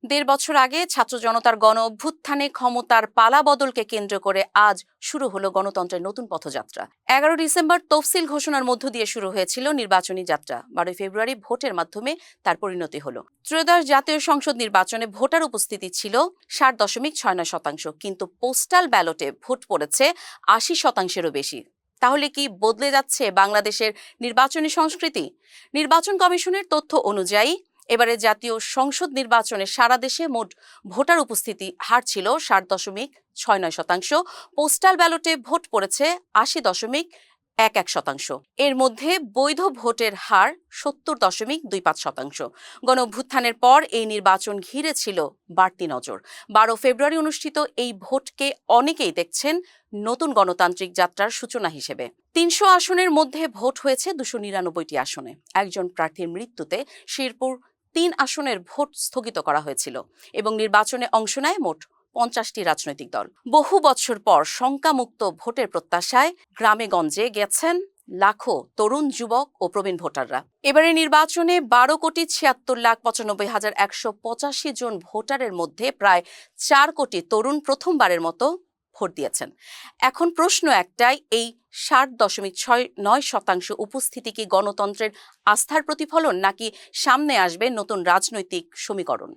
দেড় বছর আগে ছাত্র জনতার গণ অভ্যুত্থানে ক্ষমতার পালাবদলকে কেন্দ্র করে আজ শুরু হলো গণতন্ত্রের নতুন পথযাত্রা। 11 ডিসেম্বর তফসিল ঘোষণার মধ্য দিয়ে শুরু হয়েছিল নির্বাচনী যাত্রা। 12 ফেব্রুয়ারি ভোটের মাধ্যমে তার পরিণতি হলো। ত্রয়োদশ জাতীয় সংসদ নির্বাচনে ভোটার উপস্থিতি ছিল 60.69%, কিন্তু পোস্টাল ব্যালটে ভোট পড়েছে 80%-এরও বেশি। তাহলে কি বদলে যাচ্ছে বাংলাদেশের নির্বাচনী সংস্কৃতি? নির্বাচন কমিশনের তথ্য অনুযায়ী এবারে জাতীয় সংসদ নির্বাচনে সারা দেশে মোট ভোটার উপস্থিতি হার ছিল 60.69%। পোস্টাল ব্যালটে ভোট পড়েছে 80.11%। এর মধ্যে বৈধ ভোটের হার 70.25%। গণ অভ্যুত্থানের পর এই নির্বাচন ঘিরে ছিল বাড়তি নজর। 12 ফেব্রুয়ারি অনুষ্ঠিত এই ভোটকে অনেকেই দেখছেন নতুন গণতান্ত্রিক যাত্রার সূচনা হিসেবে। 300 আসনের মধ্যে ভোট হয়েছে 299টি আসনে। একজন প্রার্থীর মৃত্যুতে শেরপুর 3 আসনের ভোট স্থগিত করা হয়েছিল এবং নির্বাচনে অংশ নেয় মোট 50টি রাজনৈতিক দল। বহু বছর পর শঙ্কামুক্ত ভোটের প্রত্যাশায় গ্রামে গঞ্জে গেছেন লাখো তরুণ, যুবক ও প্রবীণ ভোটাররা। এবারে নির্বাচনে 12,76,95,185 জন ভোটারের মধ্যে প্রায় 4 কোটি তরুণ প্রথমবারের মতো ভোট দিয়েছেন। এখন প্রশ্ন একটাই, এই 60.69% উপস্থিতি কি গণতন্ত্রের আস্থার প্রতিফলন, নাকি সামনে আসবে নতুন রাজনৈতিক সমীকরণ?